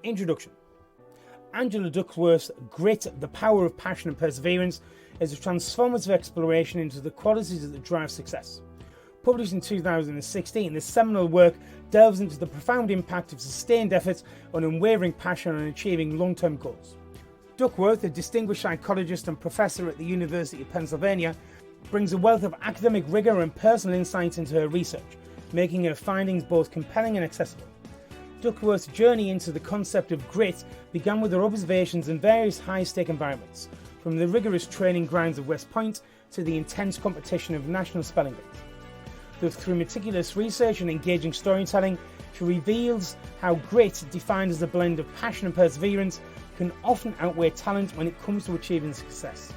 Introduction. Angela Duckworth's Grit, the Power of Passion and Perseverance is a transformative exploration into the qualities that drive success. Published in 2016, this seminal work delves into the profound impact of sustained effort on unwavering passion on achieving long-term goals. Duckworth, a distinguished psychologist and professor at the University of Pennsylvania, brings a wealth of academic rigor and personal insight into her research, making her findings both compelling and accessible. Duckworth's journey into the concept of grit began with her observations in various high-stake environments, from the rigorous training grounds of West Point to the intense competition of national spelling bees. Through meticulous research and engaging storytelling, she reveals how grit, defined as a blend of passion and perseverance, can often outweigh talent when it comes to achieving success.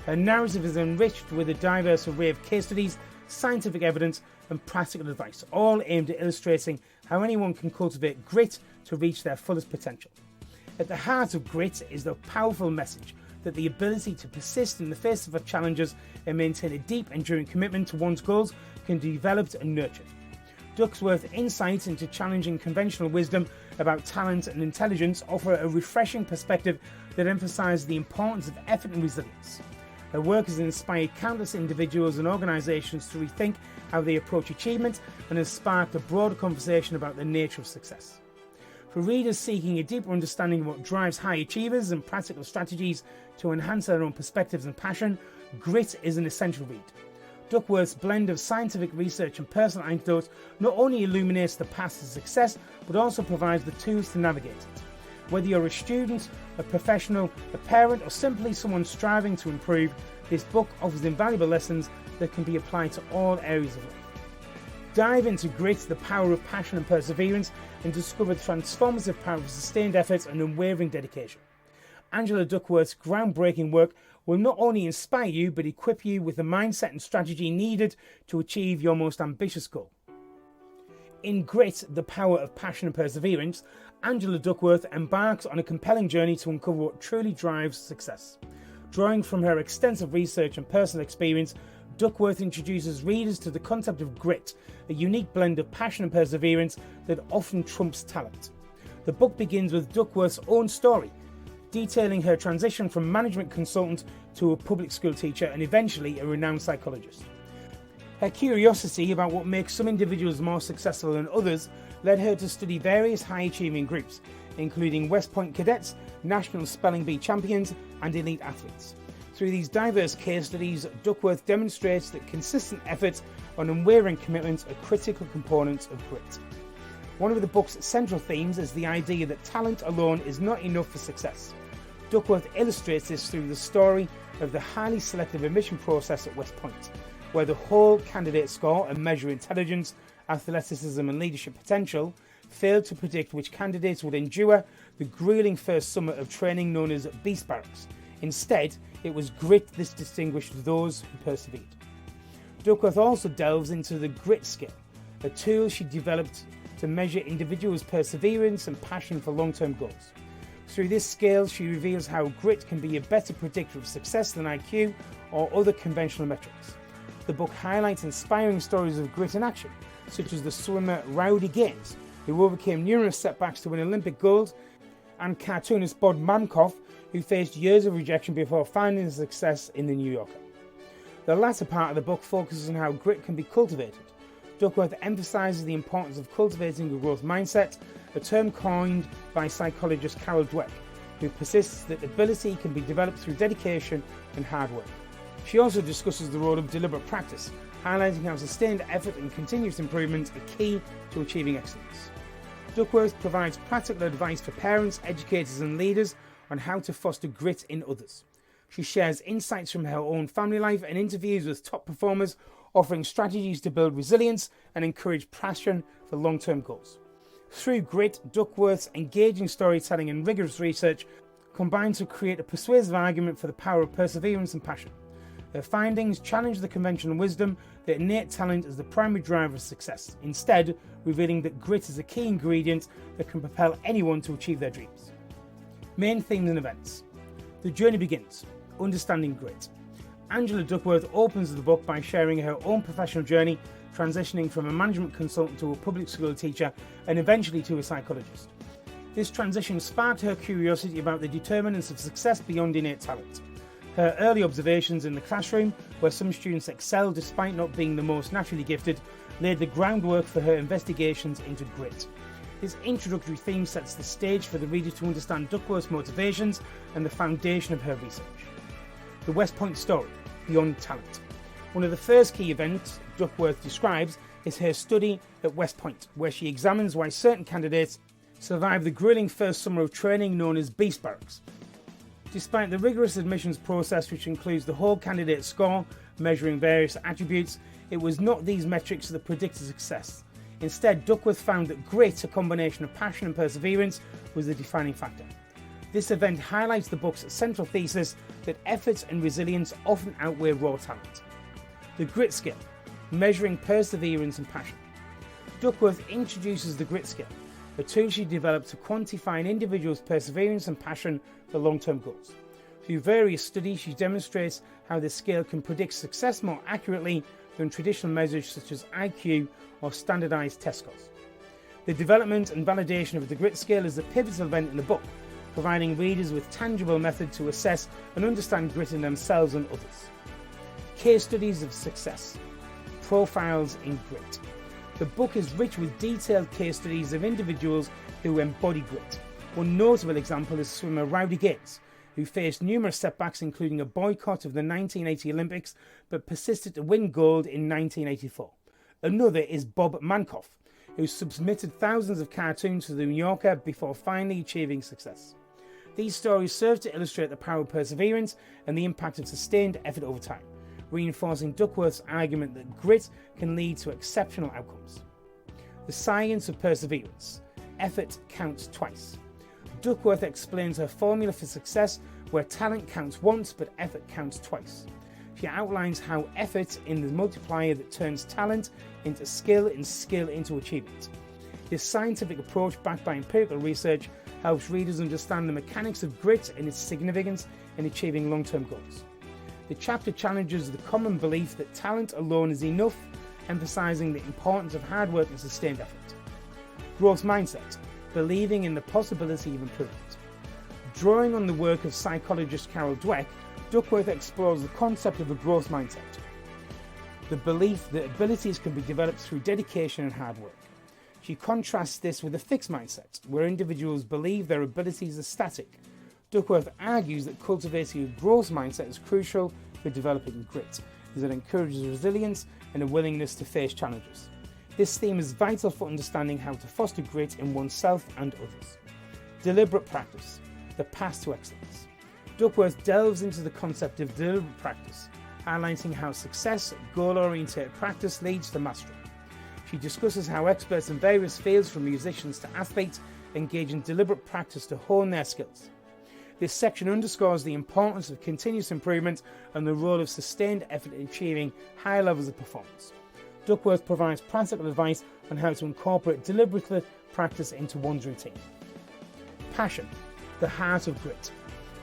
Her narrative is enriched with a diverse array of case studies, scientific evidence, and practical advice, all aimed at illustrating how anyone can cultivate grit to reach their fullest potential. At the heart of grit is the powerful message that the ability to persist in the face of challenges and maintain a deep, enduring commitment to one's goals can be developed and nurtured. Duckworth's insights into challenging conventional wisdom about talent and intelligence offer a refreshing perspective that emphasizes the importance of effort and resilience. Her work has inspired countless individuals and organizations to rethink how they approach achievement and has sparked a broader conversation about the nature of success. For readers seeking a deeper understanding of what drives high achievers and practical strategies to enhance their own perspectives and passion, Grit is an essential read. Duckworth's blend of scientific research and personal anecdotes not only illuminates the path to success, but also provides the tools to navigate it. Whether you're a student, a professional, a parent, or simply someone striving to improve, this book offers invaluable lessons that can be applied to all areas of life. Dive into Grit, the Power of Passion and Perseverance, and discover the transformative power of sustained effort and unwavering dedication. Angela Duckworth's groundbreaking work will not only inspire you, but equip you with the mindset and strategy needed to achieve your most ambitious goal. In Grit, the Power of Passion and Perseverance, Angela Duckworth embarks on a compelling journey to uncover what truly drives success. Drawing from her extensive research and personal experience, Duckworth introduces readers to the concept of grit, a unique blend of passion and perseverance that often trumps talent. The book begins with Duckworth's own story, detailing her transition from management consultant to a public school teacher and eventually a renowned psychologist. Her curiosity about what makes some individuals more successful than others led her to study various high-achieving groups, including West Point cadets, national spelling bee champions, and elite athletes. Through these diverse case studies, Duckworth demonstrates that consistent effort and unwavering commitment are critical components of grit. One of the book's central themes is the idea that talent alone is not enough for success. Duckworth illustrates this through the story of the highly selective admission process at West Point, where the whole candidate score and measure intelligence, athleticism and leadership potential failed to predict which candidates would endure the grueling first summer of training known as Beast Barracks. Instead, it was grit that distinguished those who persevered. Duckworth also delves into the grit scale, a tool she developed to measure individuals' perseverance and passion for long-term goals. Through this scale, she reveals how grit can be a better predictor of success than IQ or other conventional metrics. The book highlights inspiring stories of grit in action, such as the swimmer Rowdy Gaines, who overcame numerous setbacks to win Olympic gold, and cartoonist Bob Mankoff, who faced years of rejection before finding success in The New Yorker. The latter part of the book focuses on how grit can be cultivated. Duckworth emphasizes the importance of cultivating a growth mindset, a term coined by psychologist Carol Dweck, who persists that ability can be developed through dedication and hard work. She also discusses the role of deliberate practice, highlighting how sustained effort and continuous improvement are key to achieving excellence. Duckworth provides practical advice for parents, educators and leaders on how to foster grit in others. She shares insights from her own family life and interviews with top performers, offering strategies to build resilience and encourage passion for long-term goals. Through Grit, Duckworth's engaging storytelling and rigorous research combine to create a persuasive argument for the power of perseverance and passion. Their findings challenge the conventional wisdom that innate talent is the primary driver of success, instead revealing that grit is a key ingredient that can propel anyone to achieve their dreams. Main themes and events. The journey begins. Understanding grit. Angela Duckworth opens the book by sharing her own professional journey, transitioning from a management consultant to a public school teacher and eventually to a psychologist. This transition sparked her curiosity about the determinants of success beyond innate talent. Her early observations in the classroom, where some students excelled despite not being the most naturally gifted, laid the groundwork for her investigations into grit. This introductory theme sets the stage for the reader to understand Duckworth's motivations and the foundation of her research. The West Point story, beyond talent. One of the first key events Duckworth describes is her study at West Point, where she examines why certain candidates survive the grueling first summer of training known as Beast Barracks. Despite the rigorous admissions process, which includes the whole candidate score, measuring various attributes, it was not these metrics that predicted success. Instead, Duckworth found that grit, a combination of passion and perseverance, was the defining factor. This event highlights the book's central thesis that effort and resilience often outweigh raw talent. The grit scale, measuring perseverance and passion. Duckworth introduces the grit scale, a tool she developed to quantify an individual's perseverance and passion for long-term goals. Through various studies, she demonstrates how the scale can predict success more accurately than traditional measures such as IQ or standardized test scores. The development and validation of the grit scale is a pivotal event in the book, providing readers with tangible method to assess and understand grit in themselves and others. Case studies of success. Profiles in grit. The book is rich with detailed case studies of individuals who embody grit. One notable example is swimmer Rowdy Gates, who faced numerous setbacks including a boycott of the 1980 Olympics but persisted to win gold in 1984. Another is Bob Mankoff, who submitted thousands of cartoons to the New Yorker before finally achieving success. These stories serve to illustrate the power of perseverance and the impact of sustained effort over time, reinforcing Duckworth's argument that grit can lead to exceptional outcomes. The science of perseverance. Effort counts twice. Duckworth explains her formula for success, where talent counts once but effort counts twice. She outlines how effort is the multiplier that turns talent into skill and skill into achievement. This scientific approach, backed by empirical research, helps readers understand the mechanics of grit and its significance in achieving long-term goals. The chapter challenges the common belief that talent alone is enough, emphasizing the importance of hard work and sustained effort. Growth mindset, believing in the possibility of improvement. Drawing on the work of psychologist Carol Dweck, Duckworth explores the concept of a growth mindset, the belief that abilities can be developed through dedication and hard work. She contrasts this with a fixed mindset, where individuals believe their abilities are static. Duckworth argues that cultivating a growth mindset is crucial for developing grit, as it encourages resilience and a willingness to face challenges. This theme is vital for understanding how to foster grit in oneself and others. Deliberate practice, the path to excellence. Duckworth delves into the concept of deliberate practice, highlighting how success, goal-oriented practice leads to mastery. She discusses how experts in various fields, from musicians to athletes, engage in deliberate practice to hone their skills. This section underscores the importance of continuous improvement and the role of sustained effort in achieving high levels of performance. Duckworth provides practical advice on how to incorporate deliberate practice into one's routine. Passion, the heart of grit.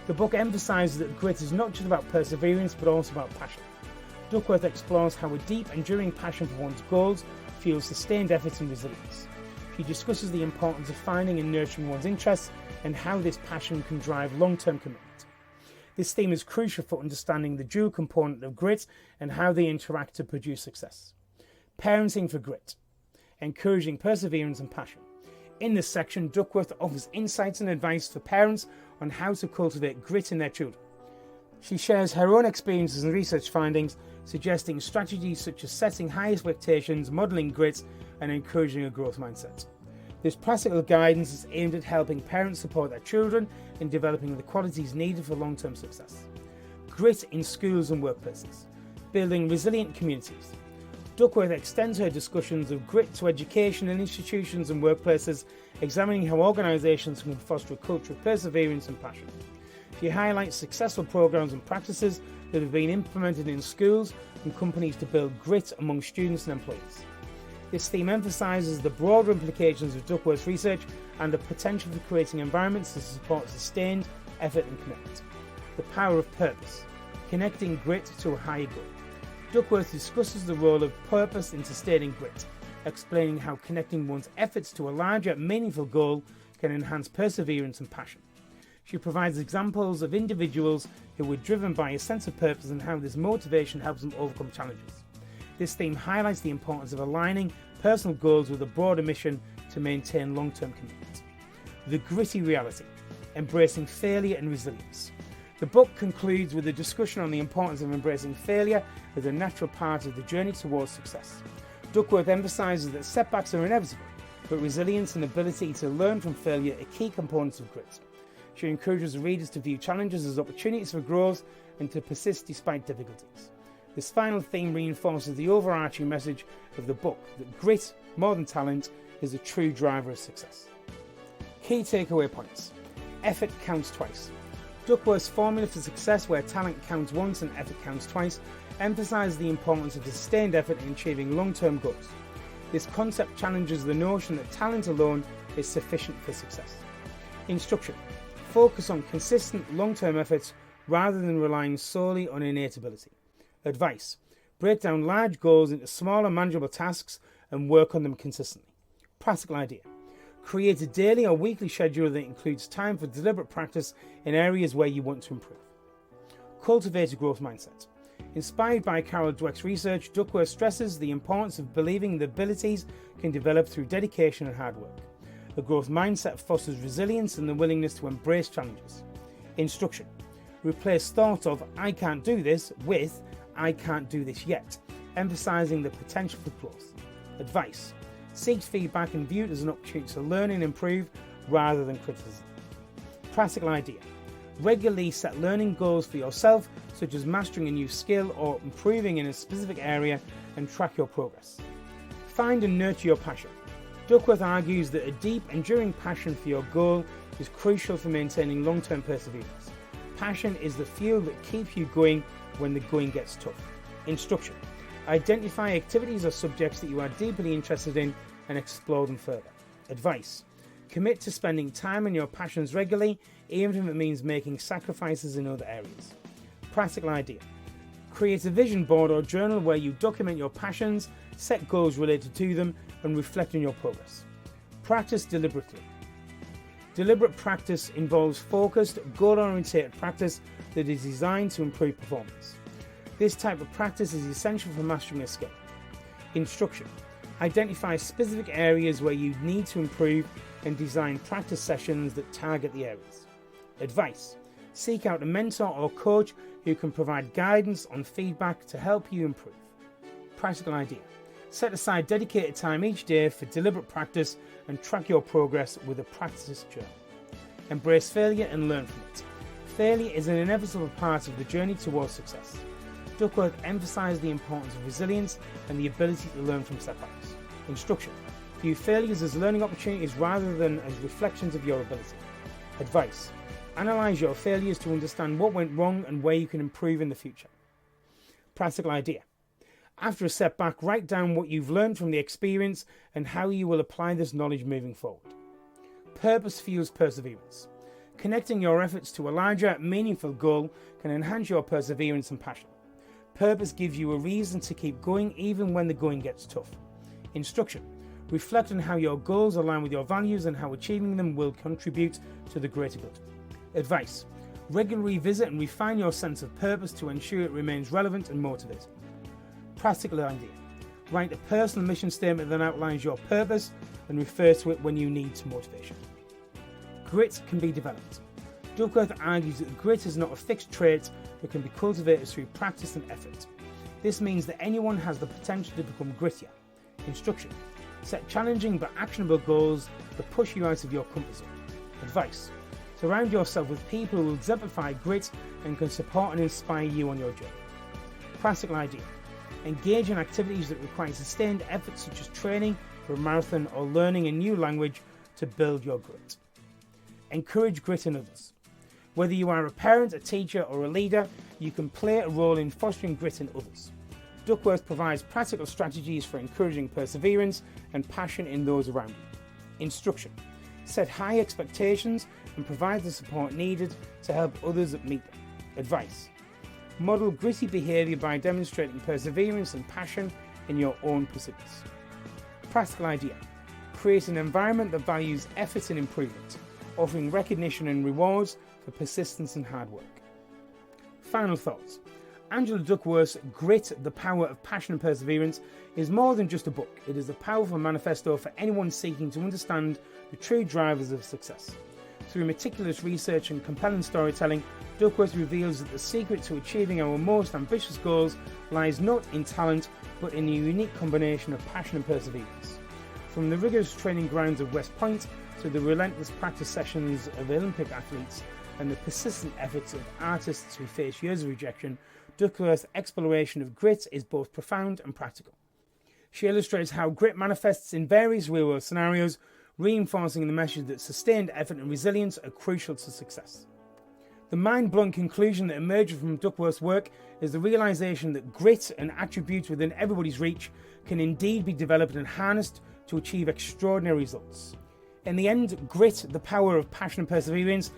The book emphasises that grit is not just about perseverance but also about passion. Duckworth explores how a deep, enduring passion for one's goals fuels sustained effort and resilience. She discusses the importance of finding and nurturing one's interests and how this passion can drive long-term commitment. This theme is crucial for understanding the dual component of grit and how they interact to produce success. Parenting for grit, encouraging perseverance and passion. In this section, Duckworth offers insights and advice for parents on how to cultivate grit in their children. She shares her own experiences and research findings, suggesting strategies such as setting high expectations, modelling grit, and encouraging a growth mindset. This practical guidance is aimed at helping parents support their children in developing the qualities needed for long-term success. Grit in schools and workplaces, building resilient communities. Duckworth extends her discussions of grit to education in institutions and workplaces, examining how organisations can foster a culture of perseverance and passion. She highlights successful programs and practices that have been implemented in schools and companies to build grit among students and employees. This theme emphasises the broader implications of Duckworth's research and the potential for creating environments that support sustained effort and commitment. The power of purpose, connecting grit to a higher goal. Duckworth discusses the role of purpose in sustaining grit, explaining how connecting one's efforts to a larger, meaningful goal can enhance perseverance and passion. She provides examples of individuals who were driven by a sense of purpose and how this motivation helps them overcome challenges. This theme highlights the importance of aligning personal goals with a broader mission to maintain long-term commitment. The gritty reality, embracing failure and resilience. The book concludes with a discussion on the importance of embracing failure as a natural part of the journey towards success. Duckworth emphasises that setbacks are inevitable, but resilience and ability to learn from failure are key components of grit. She encourages readers to view challenges as opportunities for growth and to persist despite difficulties. This final theme reinforces the overarching message of the book that grit, more than talent, is a true driver of success. Key takeaway points. Effort counts twice. Duckworth's formula for success, where talent counts once and effort counts twice, emphasises the importance of sustained effort in achieving long-term goals. This concept challenges the notion that talent alone is sufficient for success. Instruction. Focus on consistent long-term efforts rather than relying solely on innate ability. Advice. Break down large goals into smaller manageable tasks and work on them consistently. Practical idea. Create a daily or weekly schedule that includes time for deliberate practice in areas where you want to improve. Cultivate a growth mindset. Inspired by Carol Dweck's research, Duckworth stresses the importance of believing that abilities can develop through dedication and hard work. A growth mindset fosters resilience and the willingness to embrace challenges. Instruction. Replace thoughts of "I can't do this" with "I can't do this yet," emphasizing the potential for growth. Advice. Seek feedback and view it as an opportunity to learn and improve rather than criticism. Practical idea. Regularly set learning goals for yourself, such as mastering a new skill or improving in a specific area, and track your progress. Find and nurture your passion. Duckworth argues that a deep, enduring passion for your goal is crucial for maintaining long-term perseverance. Passion is the fuel that keeps you going when the going gets tough. Instruction. Identify activities or subjects that you are deeply interested in and explore them further. Advice. Commit to spending time on your passions regularly, even if it means making sacrifices in other areas. Practical idea. Create a vision board or journal where you document your passions, set goals related to them, and reflect on your progress. Practice deliberately. Deliberate practice involves focused, goal-oriented practice that is designed to improve performance. This type of practice is essential for mastering a skill. Instruction. Identify specific areas where you need to improve and design practice sessions that target the areas. Advice. Seek out a mentor or coach who can provide guidance on feedback to help you improve. Practical idea. Set aside dedicated time each day for deliberate practice and track your progress with a practice journal. Embrace failure and learn from it. Failure is an inevitable part of the journey towards success. Duckworth emphasised the importance of resilience and the ability to learn from setbacks. Instruction. View failures as learning opportunities rather than as reflections of your ability. Advice. Analyse your failures to understand what went wrong and where you can improve in the future. Practical idea. After a setback, write down what you've learned from the experience and how you will apply this knowledge moving forward. Purpose fuels perseverance. Connecting your efforts to a larger, meaningful goal can enhance your perseverance and passion. Purpose gives you a reason to keep going even when the going gets tough. Instruction. Reflect on how your goals align with your values and how achieving them will contribute to the greater good. Advice. Regularly revisit and refine your sense of purpose to ensure it remains relevant and motivating. Practical idea. Write a personal mission statement that outlines your purpose and refer to it when you need some motivation. Grit can be developed. Duckworth argues that grit is not a fixed trait but can be cultivated through practice and effort. This means that anyone has the potential to become grittier. Instruction. Set challenging but actionable goals that push you out of your comfort zone. Advice. Surround yourself with people who will exemplify grit and can support and inspire you on your journey. Practical idea. Engage in activities that require sustained effort, such as training for a marathon or learning a new language to build your grit. Encourage grit in others. Whether you are a parent, a teacher, or a leader, you can play a role in fostering grit in others. Duckworth provides practical strategies for encouraging perseverance and passion in those around you. Instruction. Set high expectations and provide the support needed to help others meet them. Advice. Model gritty behaviour by demonstrating perseverance and passion in your own pursuits. Practical idea. create an environment that values effort and improvement, offering recognition and rewards for persistence and hard work. Final thoughts. Angela Duckworth's Grit, the Power of Passion and Perseverance is more than just a book. It is a powerful manifesto for anyone seeking to understand the true drivers of success. Through meticulous research and compelling storytelling, Duckworth reveals that the secret to achieving our most ambitious goals lies not in talent, but in a unique combination of passion and perseverance. From the rigorous training grounds of West Point to the relentless practice sessions of Olympic athletes and the persistent efforts of artists who face years of rejection, Duckworth's exploration of grit is both profound and practical. She illustrates how grit manifests in various real-world scenarios, reinforcing the message that sustained effort and resilience are crucial to success. The mind-blowing conclusion that emerges from Duckworth's work is the realization that grit, an attribute within everybody's reach, can indeed be developed and harnessed to achieve extraordinary results. In the end, Grit, the Power of Passion and Perseverance,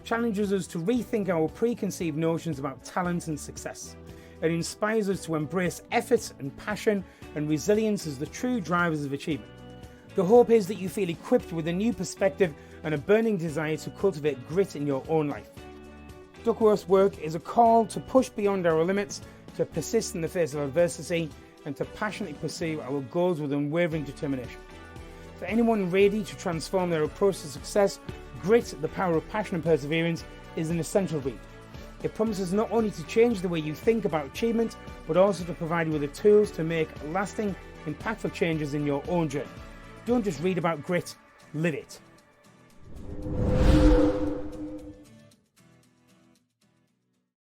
challenges us to rethink our preconceived notions about talent and success. It inspires us to embrace effort and passion and resilience as the true drivers of achievement. The hope is that you feel equipped with a new perspective and a burning desire to cultivate grit in your own life. Duckworth's work is a call to push beyond our limits, to persist in the face of adversity, and to passionately pursue our goals with unwavering determination. For anyone ready to transform their approach to success, Grit, the Power of Passion and Perseverance is an essential read. It promises not only to change the way you think about achievement, but also to provide you with the tools to make lasting, impactful changes in your own journey. Don't just read about grit, live it.